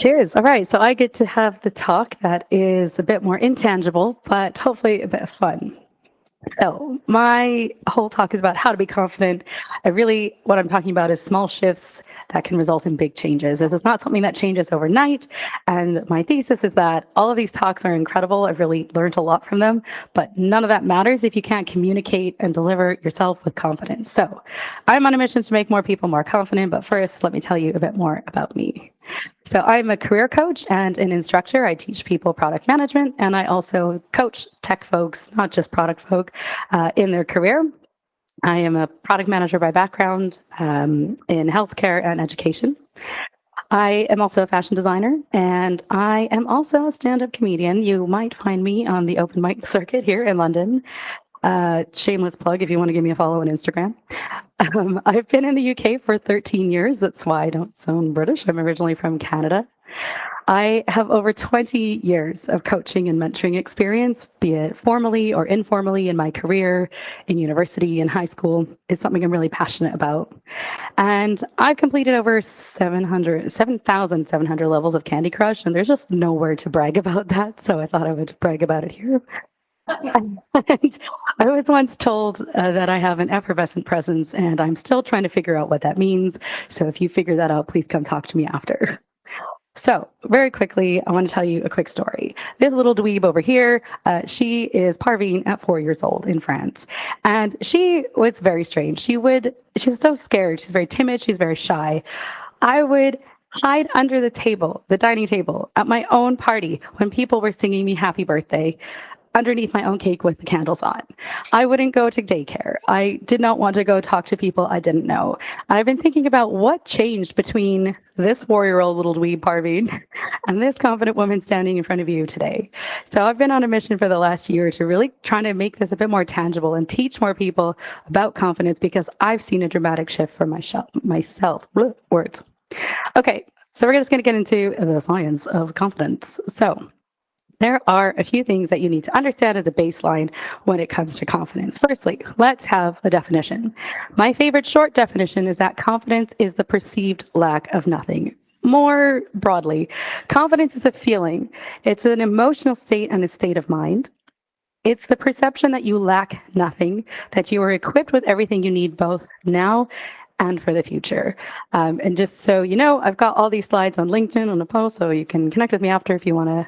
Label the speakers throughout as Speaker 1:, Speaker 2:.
Speaker 1: Cheers. All right. So I get to have the talk that is a bit more intangible, but hopefully a bit of fun. So my whole talk is about how to be confident. What I'm talking about is small shifts that can result in big changes. This is not something that changes overnight. And my thesis is that all of these talks are incredible. I've really learned a lot from them, but none of that matters if you can't communicate and deliver yourself with confidence. So I'm on a mission to make more people more confident. But first, let me tell you a bit more about me. So I'm a career coach and an instructor. I teach people product management, and I also coach tech folks, not just product folk, in their career. I am a product manager by background in healthcare and education. I am also a fashion designer, and I am also a stand-up comedian. You might find me on the open mic circuit here in London. Shameless plug if you want to give me a follow on Instagram. I've been in the UK for 13 years. That's why I don't sound British. I'm originally from Canada. I have over 20 years of coaching and mentoring experience, be it formally or informally in my career, in university, in high school. It's something I'm really passionate about. And I've completed over 7,700 levels of Candy Crush, and there's just nowhere to brag about that. So I thought I would brag about it here. And I was once told that I have an effervescent presence, and I'm still trying to figure out what that means. So if you figure that out, please come talk to me after. So very quickly, I want to tell you a quick story. This little dweeb over here, she is Parveen at 4 years old in France. And she was very strange. She was so scared. She's very timid. She's very shy. I would hide under the table, the dining table at my own party when people were singing me happy birthday, underneath my own cake with the candles on. I wouldn't go to daycare. I did not want to go talk to people I didn't know. And I've been thinking about what changed between this 4-year-old little dweeb Parveen and this confident woman standing in front of you today. So I've been on a mission for the last year to really try to make this a bit more tangible and teach more people about confidence, because I've seen a dramatic shift for myself. Words. Okay, so we're just going to get into the science of confidence. So there are a few things that you need to understand as a baseline when it comes to confidence. Firstly, let's have a definition. My favorite short definition is that confidence is the perceived lack of nothing. More broadly, confidence is a feeling. It's an emotional state and a state of mind. It's the perception that you lack nothing, that you are equipped with everything you need both now and for the future. And just so you know, I've got all these slides on LinkedIn on a post, so you can connect with me after if you want to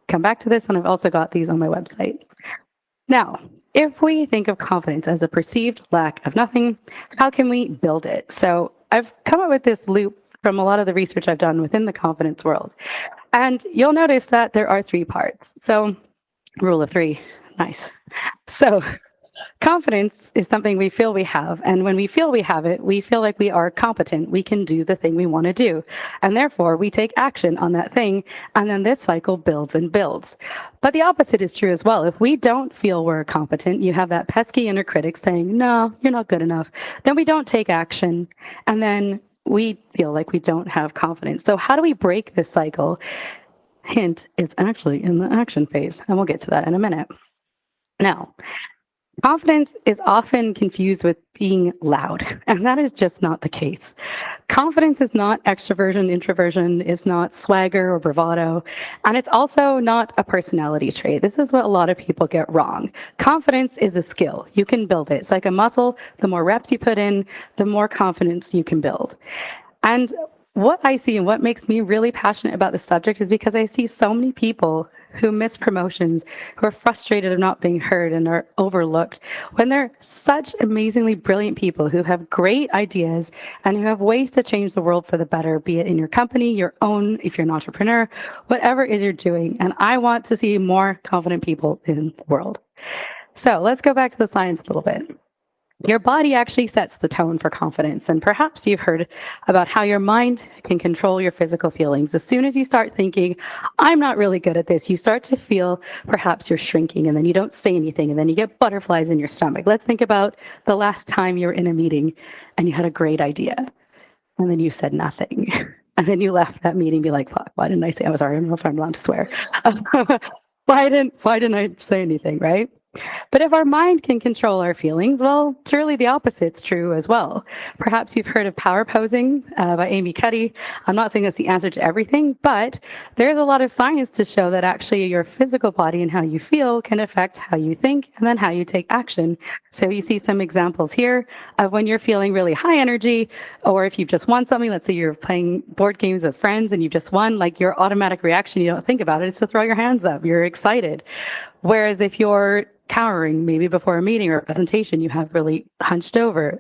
Speaker 1: come back to this, and I've also got these on my website. Now, if we think of confidence as a perceived lack of nothing, how can we build it? So I've come up with this loop from a lot of the research I've done within the confidence world. And you'll notice that there are 3 parts. So rule of 3, nice. So confidence is something we feel we have. And when we feel we have it, we feel like we are competent. We can do the thing we want to do. And therefore, we take action on that thing. And then this cycle builds and builds. But the opposite is true as well. If we don't feel we're competent, you have that pesky inner critic saying, no, you're not good enough. Then we don't take action. And then we feel like we don't have confidence. So how do we break this cycle? Hint, it's actually in the action phase. And we'll get to that in a minute. Now, confidence is often confused with being loud, and that is just not the case. Confidence is not extroversion, introversion, it's not swagger or bravado, and it's also not a personality trait. This is what a lot of people get wrong. Confidence is a skill. You can build it. It's like a muscle. The more reps you put in, the more confidence you can build. And what I see and what makes me really passionate about this subject is because I see so many people who miss promotions, who are frustrated of not being heard and are overlooked, when they're such amazingly brilliant people who have great ideas and who have ways to change the world for the better, be it in your company, your own, if you're an entrepreneur, whatever it is you're doing. And I want to see more confident people in the world. So let's go back to the science a little bit. Your body actually sets the tone for confidence. And perhaps you've heard about how your mind can control your physical feelings. As soon as you start thinking, I'm not really good at this, you start to feel perhaps you're shrinking, and then you don't say anything, and then you get butterflies in your stomach. Let's think about the last time you were in a meeting and you had a great idea, and then you said nothing. And then you left that meeting and be like, fuck, why didn't I say? I'm sorry, I don't know if I'm allowed to swear. Why didn't I say anything, right? But if our mind can control our feelings, well, surely the opposite's true as well. Perhaps you've heard of power posing by Amy Cuddy. I'm not saying that's the answer to everything, but there's a lot of science to show that actually your physical body and how you feel can affect how you think and then how you take action. So you see some examples here of when you're feeling really high energy, or if you've just won something, let's say you're playing board games with friends and you just won, like your automatic reaction, you don't think about it, is to throw your hands up. You're excited. Whereas if you're cowering, maybe before a meeting or a presentation, you have really hunched over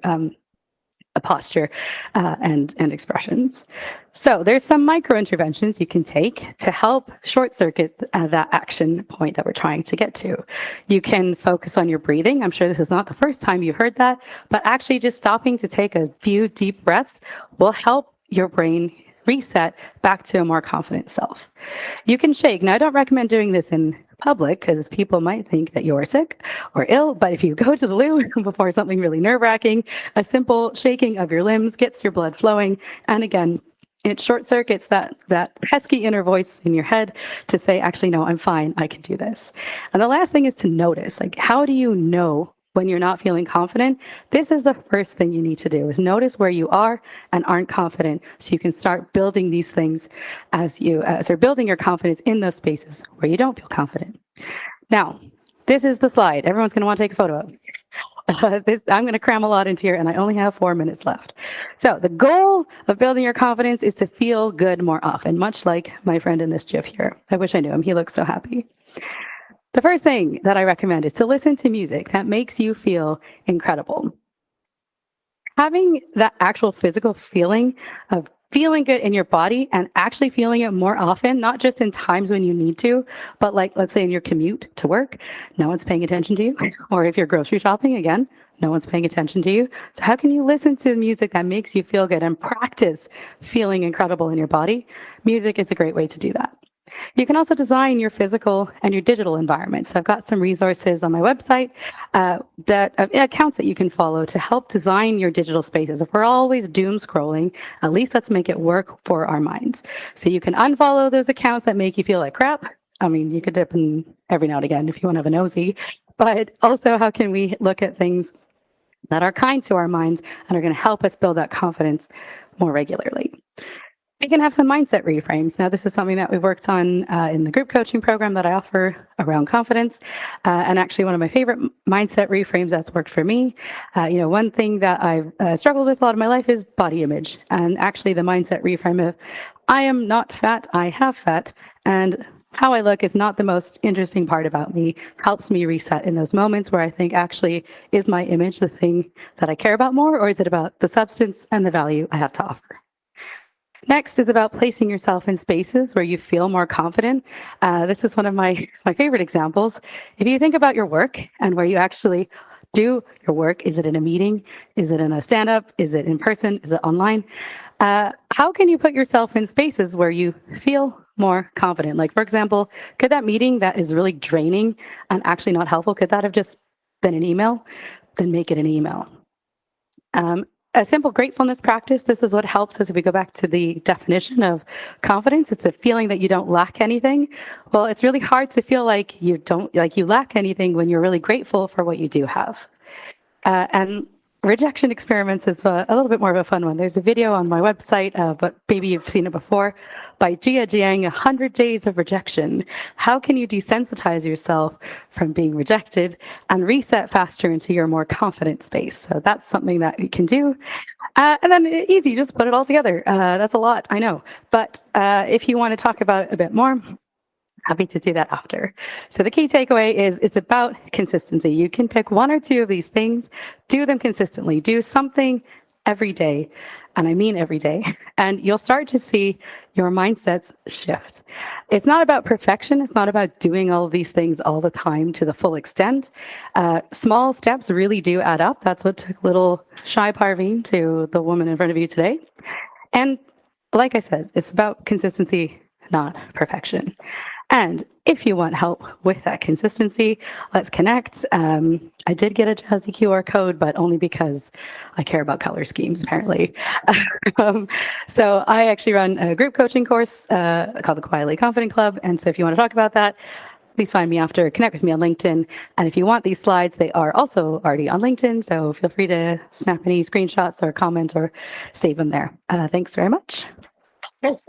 Speaker 1: a posture and expressions. So there's some micro interventions you can take to help short circuit that action point that we're trying to get to. You can focus on your breathing. I'm sure this is not the first time you heard that, but actually just stopping to take a few deep breaths will help your brain reset back to a more confident self. You can shake. Now, I don't recommend doing this in public because people might think that you're sick or ill, but if you go to the loo before something really nerve-wracking, a simple shaking of your limbs gets your blood flowing. And again, it short circuits that pesky inner voice in your head to say, actually, no, I'm fine. I can do this. And the last thing is to notice, like, how do you know when you're not feeling confident? This is the first thing you need to do, is notice where you are and aren't confident, so you can start building these things as you building your confidence in those spaces where you don't feel confident. Now, this is the slide everyone's going to want to take a photo of. I'm going to cram a lot into here, and I only have 4 minutes left. So the goal of building your confidence is to feel good more often, much like my friend in this GIF here. I wish I knew him. He looks so happy. The first thing that I recommend is to listen to music that makes you feel incredible. Having that actual physical feeling of feeling good in your body and actually feeling it more often, not just in times when you need to, but like, let's say in your commute to work, no one's paying attention to you. Or if you're grocery shopping, again, no one's paying attention to you. So how can you listen to music that makes you feel good and practice feeling incredible in your body? Music is a great way to do that. You can also design your physical and your digital environment. So I've got some resources on my website accounts that you can follow to help design your digital spaces. If we're always doom scrolling, at least let's make it work for our minds. So you can unfollow those accounts that make you feel like crap. I mean, you could dip in every now and again if you want to have a nosy. But also, how can we look at things that are kind to our minds and are going to help us build that confidence more regularly? We can have some mindset reframes. Now, this is something that we've worked on in the group coaching program that I offer around confidence. And actually, one of my favorite mindset reframes that's worked for me. One thing that I've struggled with a lot of my life is body image. And actually, the mindset reframe of, I am not fat, I have fat. And how I look is not the most interesting part about me, helps me reset in those moments where I think, actually, is my image the thing that I care about more, or is it about the substance and the value I have to offer? Next is about placing yourself in spaces where you feel more confident. This is one of my favorite examples. If you think about your work and where you actually do your work, is it in a meeting? Is it in a stand-up? Is it in person? Is it online? How can you put yourself in spaces where you feel more confident? Like, for example, could that meeting that is really draining and actually not helpful, could that have just been an email? Then make it an email. A simple gratefulness practice. This is what helps us if we go back to the definition of confidence. It's a feeling that you don't lack anything. Well, it's really hard to feel like you lack anything when you're really grateful for what you do have. And rejection experiments is a little bit more of a fun one. There's a video on my website, but maybe you've seen it before, by Jia Jiang, 100 Days of Rejection. How can you desensitize yourself from being rejected and reset faster into your more confident space? So that's something that you can do. And then easy, just put it all together. That's a lot, I know. But if you want to talk about it a bit more, happy to do that after. So the key takeaway is it's about consistency. You can pick one or two of these things, do them consistently, do something every day, and I mean every day, and you'll start to see your mindsets shift. It's not about perfection. It's not about doing all of these things all the time to the full extent. Small steps really do add up. That's what took little shy Parveen to the woman in front of you today. And like I said, it's about consistency, not perfection. And if you want help with that consistency, let's connect. I did get a Jazzy QR code, but only because I care about color schemes, apparently. So I actually run a group coaching course called the Quietly Confident Club. And so if you want to talk about that, please find me after, connect with me on LinkedIn. And if you want these slides, they are also already on LinkedIn. So feel free to snap any screenshots or comment or save them there. Thanks very much.
Speaker 2: Yes.